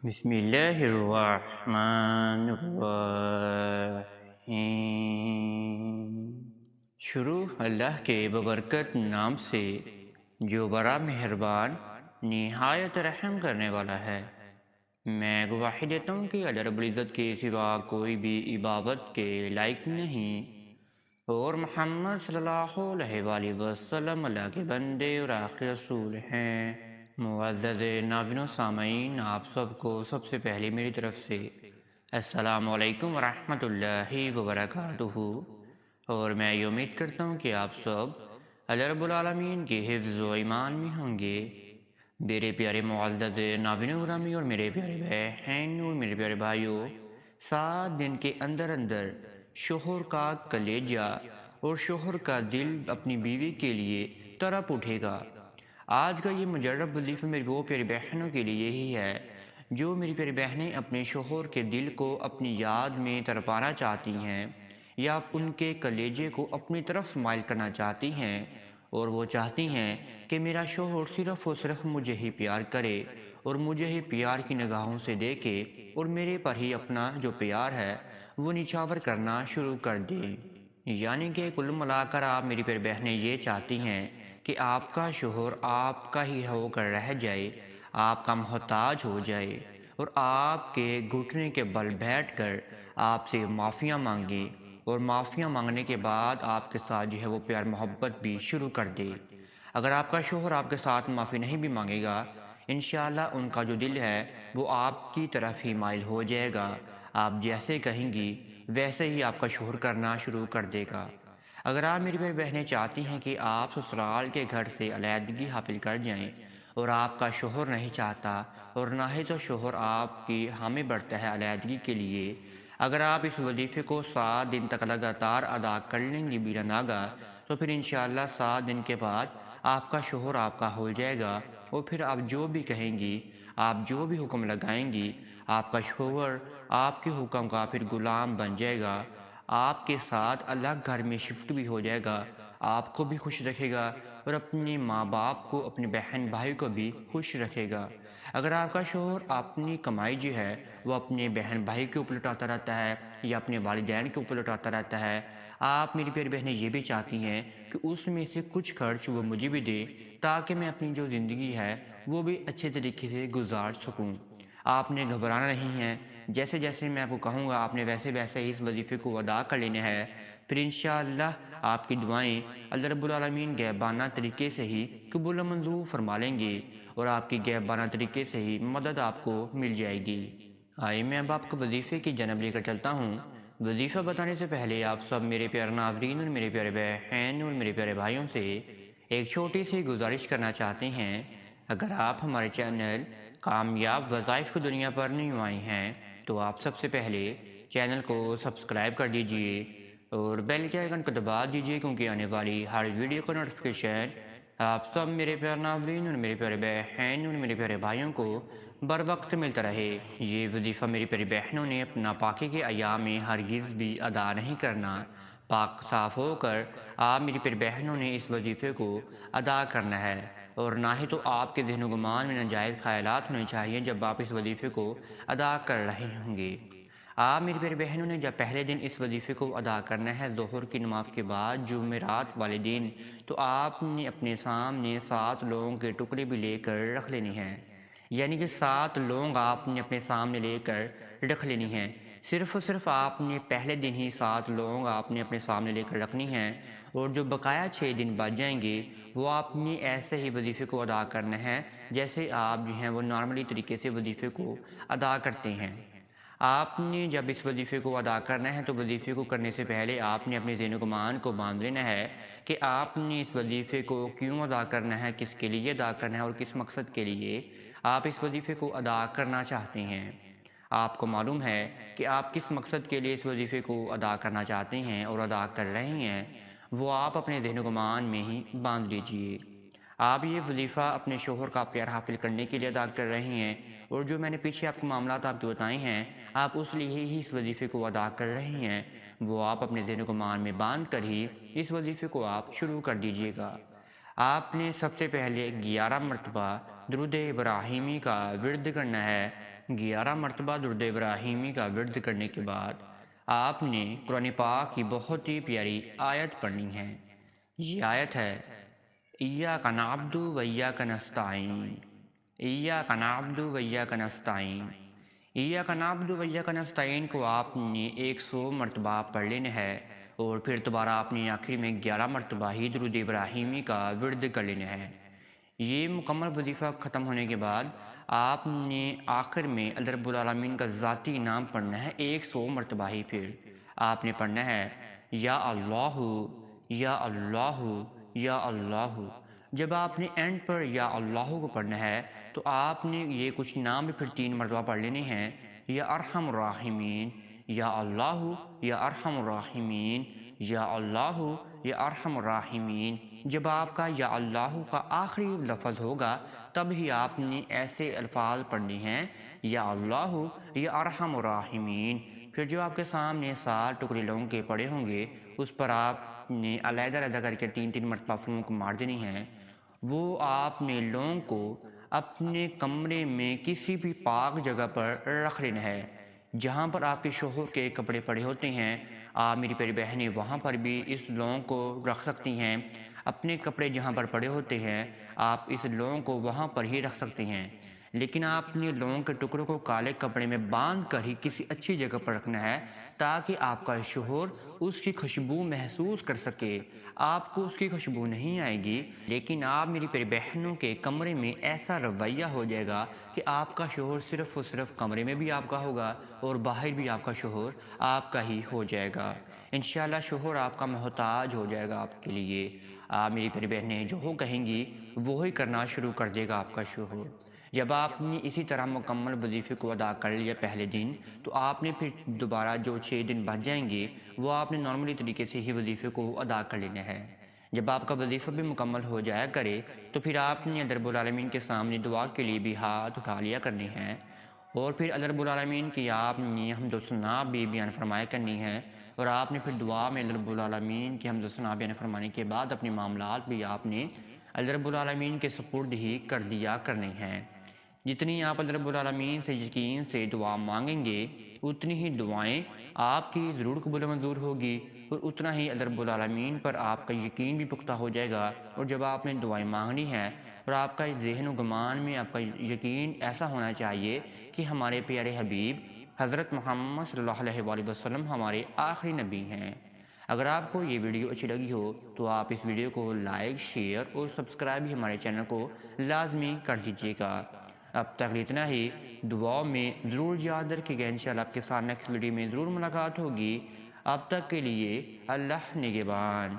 بسم اللہ الرحمن الرحیم۔ شروع اللہ کے ببرکت نام سے جو بڑا مہربان نہایت رحم کرنے والا ہے۔ میں گواہی دیتا ہوں کہ اللہ رب العزت کے سوا کوئی بھی عبادت کے لائق نہیں، اور محمد صلی اللہ علیہ وآلہ وسلم اللہ کے بندے اور آخری رسول ہیں۔ معزز ناظرین و سامعین، آپ سب کو سب سے پہلے میری طرف سے السلام علیکم ورحمۃ اللہ وبرکاتہ، اور میں یہ امید کرتا ہوں کہ آپ سب اللہ رب العالمین کے حفظ و ایمان میں ہوں گے۔ میرے پیارے معزز ناظرین گرامی اور میرے پیارے بہن اور میرے پیارے بھائیوں، 7 دن کے اندر اندر شوہر کا کلیجہ اور شوہر کا دل اپنی بیوی کے لیے تڑپ اٹھے گا۔ آج کا یہ مجرب وظیفہ میری وہ پیاری بہنوں کے لیے یہی ہے جو میری پیاری بہنیں اپنے شوہر کے دل کو اپنی یاد میں تڑپانا چاہتی ہیں، یا ان کے کلیجے کو اپنی طرف مائل کرنا چاہتی ہیں، اور وہ چاہتی ہیں کہ میرا شوہر صرف اور صرف مجھے ہی پیار کرے اور مجھے ہی پیار کی نگاہوں سے دیکھے اور میرے پر ہی اپنا جو پیار ہے وہ نچھاور کرنا شروع کر دے۔ یعنی کہ کل ملا کر آپ میری پیاری بہنیں یہ چاہتی ہیں کہ آپ کا شوہر آپ کا ہی ہو کر رہ جائے، آپ کا محتاج ہو جائے، اور آپ کے گھٹنے کے بل بیٹھ کر آپ سے معافیاں مانگے، اور معافیاں مانگنے کے بعد آپ کے ساتھ جو ہے وہ پیار محبت بھی شروع کر دے۔ اگر آپ کا شوہر آپ کے ساتھ معافی نہیں بھی مانگے گا، انشاءاللہ ان کا جو دل ہے وہ آپ کی طرف ہی مائل ہو جائے گا۔ آپ جیسے کہیں گی ویسے ہی آپ کا شوہر کرنا شروع کر دے گا۔ اگر آپ میری بہنیں چاہتی ہیں کہ آپ سسرال کے گھر سے علیحدگی حاصل کر جائیں، اور آپ کا شوہر نہیں چاہتا اور نہ ہی تو شوہر آپ کی حامی بڑھتا ہے علیحدگی کے لیے، اگر آپ اس وظیفے کو 7 دن تک لگاتار ادا کر لیں گی بلا ناغہ، تو پھر انشاءاللہ 7 دن کے بعد آپ کا شوہر آپ کا ہو جائے گا، اور پھر آپ جو بھی کہیں گی، آپ جو بھی حکم لگائیں گی، آپ کا شوہر آپ کے حکم کا پھر غلام بن جائے گا، آپ کے ساتھ الگ گھر میں شفٹ بھی ہو جائے گا، آپ کو بھی خوش رکھے گا اور اپنے ماں باپ کو، اپنے بہن بھائی کو بھی خوش رکھے گا۔ اگر آپ کا شوہر اپنی کمائی جو ہے وہ اپنے بہن بھائی کے اوپر لٹاتا رہتا ہے یا اپنے والدین کے اوپر لٹاتا رہتا ہے، آپ میری پیاری بہنیں یہ بھی چاہتی ہیں کہ اس میں سے کچھ خرچ وہ مجھے بھی دے تاکہ میں اپنی جو زندگی ہے وہ بھی اچھے طریقے سے گزار سکوں۔ آپ نے گھبرانا نہیں ہے، جیسے جیسے میں آپ کو کہوں گا آپ نے ویسے ویسے ہی اس وظیفے کو ادا کر لینا ہے، پھر انشاءاللہ آپ کی دعائیں اللہ رب العالمین غیبانہ طریقے سے ہی قبول و منظور فرما لیں گے، اور آپ کی غیبانہ طریقے سے ہی مدد آپ کو مل جائے گی۔ آئیے میں اب آپ کو وظیفے کی جانب لے کر چلتا ہوں۔ وظیفہ بتانے سے پہلے آپ سب میرے پیارے ناظرین اور میرے پیارے بہن اور میرے پیارے بھائیوں سے ایک چھوٹی سی گزارش کرنا چاہتے ہیں۔ اگر آپ ہمارے چینل کامیاب وظائف کو دنیا پر نہیں آئے ہیں تو آپ سب سے پہلے چینل کو سبسکرائب کر دیجئے اور بیل کے آئیکن کو دبا دیجئے، کیونکہ آنے والی ہر ویڈیو کا نوٹیفیکیشن آپ سب میرے پیارے ناظرین اور میرے پیارے بہن اور میرے پیارے بھائیوں کو بر وقت ملتا رہے۔ یہ وظیفہ میری پیاری بہنوں نے اپنا پاکی کے ایام میں ہرگز بھی ادا نہیں کرنا۔ پاک صاف ہو کر آپ میری پیاری بہنوں نے اس وظیفے کو ادا کرنا ہے، اور نہ ہی تو آپ کے ذہن و گمان میں ناجائز خیالات ہونے چاہیے جب آپ اس وظیفے کو ادا کر رہے ہوں گے۔ آپ میری پیاری بہنوں نے جب پہلے دن اس وظیفے کو ادا کرنا ہے ظہر کی نماز کے بعد جمعرات والے دن، تو آپ نے اپنے سامنے 7 لونگ کے ٹکڑے بھی لے کر رکھ لینے ہیں۔ یعنی کہ 7 لونگ آپ نے اپنے سامنے لے کر رکھ لینی ہیں۔ صرف آپ نے پہلے دن ہی 7 لونگ آپ نے اپنے سامنے لے کر رکھنی ہیں، اور جو بقایا 6 دن بچ جائیں گے وہ آپ نے ایسے ہی وظیفے کو ادا کرنا ہے جیسے آپ جو ہیں وہ نارملی طریقے سے وظیفے کو ادا کرتے ہیں۔ آپ نے جب اس وظیفے کو ادا کرنا ہے تو وظیفے کو کرنے سے پہلے آپ نے اپنے ذہن و گمان کو باندھ لینا ہے کہ آپ نے اس وظیفے کو کیوں ادا کرنا ہے، کس کے لیے ادا کرنا ہے اور کس مقصد کے لیے آپ اس وظیفے کو ادا کرنا چاہتے ہیں۔ آپ کو معلوم ہے کہ آپ کس مقصد کے لیے اس وظیفے کو ادا کرنا چاہتے ہیں اور ادا کر رہے ہیں، وہ آپ اپنے ذہن و گمان میں ہی باندھ لیجئے۔ آپ یہ وظیفہ اپنے شوہر کا پیار حاصل کرنے کے لیے ادا کر رہے ہیں، اور جو میں نے پیچھے آپ کو معاملات آپ کو بتائے ہیں آپ اس لیے ہی اس وظیفے کو ادا کر رہے ہیں، وہ آپ اپنے ذہن و گمان میں باندھ کر ہی اس وظیفے کو آپ شروع کر دیجئے گا۔ آپ نے سب سے پہلے 11 مرتبہ درود ابراہیمی کا ورد کرنا ہے۔ 11 مرتبہ درود ابراہیمی کا ورد کرنے کے بعد آپ نے قرآن پاک کی بہت ہی پیاری آیت پڑھنی ہے۔ یہ آیت ہے ایاک نعبد و ایاک نستعین، ایاک نعبد و ایاک نستعین۔ ایاک نعبد و ایاک نستعین کو آپ نے 100 مرتبہ پڑھ لینا ہے، اور پھر دوبارہ آپ نے آخر میں 11 مرتبہ ہی درود ابراہیمی کا ورد کر لینا ہے۔ یہ مکمل وظیفہ ختم ہونے کے بعد آپ نے آخر میں اللہ رب العالمین کا ذاتی نام پڑھنا ہے 100 مرتبہ ہی۔ پھر آپ نے پڑھنا ہے یا اللہ یا اللہ یا اللہ۔ جب آپ نے اینڈ پر یا اللہ کو پڑھنا ہے تو آپ نے یہ کچھ نام بھی پھر 3 مرتبہ پڑھ لینے ہیں، یا ارحم الراحمین، یا اللہ یا ارحم الراحمین، یا اللہ یا ارحم الراحمین۔ جب آپ کا یا اللہ کا آخری لفظ ہوگا تب ہی آپ نے ایسے الفاظ پڑھنے ہیں یا اللہ یا ارحم الراحمین۔ پھر جو آپ کے سامنے 7 ٹکڑے لونگ کے پڑے ہوں گے اس پر آپ نے علیحدہ علیحدہ کر کے 3 مرتبہ پھونک مار دینی ہے۔ وہ آپ نے لونگ کو اپنے کمرے میں کسی بھی پاک جگہ پر رکھ لینا ہے۔ جہاں پر آپ کے شوہر کے کپڑے پڑے ہوتے ہیں آپ میری پیاری بہنیں وہاں پر بھی اس لونگ کو رکھ سکتی ہیں۔ اپنے کپڑے جہاں پر پڑے ہوتے ہیں آپ اس لونگ کو وہاں پر ہی رکھ سکتے ہیں، لیکن آپ نے لونگ کے ٹکڑوں کو کالے کپڑے میں باندھ کر ہی کسی اچھی جگہ پر رکھنا ہے تاکہ آپ کا شوہر اس کی خوشبو محسوس کر سکے۔ آپ کو اس کی خوشبو نہیں آئے گی، لیکن آپ میری پیاری بہنوں کے کمرے میں ایسا رویہ ہو جائے گا کہ آپ کا شوہر صرف اور صرف کمرے میں بھی آپ کا ہوگا اور باہر بھی آپ کا شوہر آپ کا ہی ہو جائے گا۔ انشاءاللہ شوہر آپ کا محتاج ہو جائے گا آپ کے لیے۔ آپ میری پیاری بہنیں جو ہو کہیں گی وہی کرنا شروع کر دے گا آپ کا شوہر۔ جب آپ نے اسی طرح مکمل وظیفے کو ادا کر لیا پہلے دن تو آپ نے پھر دوبارہ جو 6 دن بچ جائیں گے وہ آپ نے نارملی طریقے سے ہی وظیفے کو ادا کر لینا ہے۔ جب آپ کا وظیفہ بھی مکمل ہو جایا کرے تو پھر آپ نے اللہ رب العالمین کے سامنے دعا کے لیے بھی ہاتھ اٹھا لیا کرنے ہیں، اور پھر اللہ رب العالمین کی آپ نے حمد و ثنا بھی بیان فرمایا کرنی ہے، اور آپ نے پھر دعا میں اللہ رب العالمین کی حمد و ثنا بیان فرمانے کے بعد اپنے معاملات بھی آپ نے اللہ رب العالمین کے سپرد ہی کر دیا کرنے ہیں۔ جتنی آپ اللہ رب العالمین سے یقین سے دعا مانگیں گے اتنی ہی دعائیں آپ کی ضرور قبول منظور ہوگی، اور اتنا ہی اللہ رب العالمین پر آپ کا یقین بھی پختہ ہو جائے گا۔ اور جب آپ نے دعائیں مانگنی ہے اور آپ کا ذہن و گمان میں آپ کا یقین ایسا ہونا چاہیے کہ ہمارے پیارے حبیب حضرت محمد صلی اللہ علیہ وآلہ وسلم ہمارے آخری نبی ہیں۔ اگر آپ کو یہ ویڈیو اچھی لگی ہو تو آپ اس ویڈیو کو لائک، شیئر اور سبسکرائب بھی ہمارے چینل کو لازمی کر دیجیے گا۔ اب تک اتنا ہی، دعاؤں میں ضرور یاد رکھیے گا۔ انشاءاللہ آپ کے ساتھ نیکسٹ ویڈیو میں ضرور ملاقات ہوگی۔ اب تک کے لیے اللہ نگہبان۔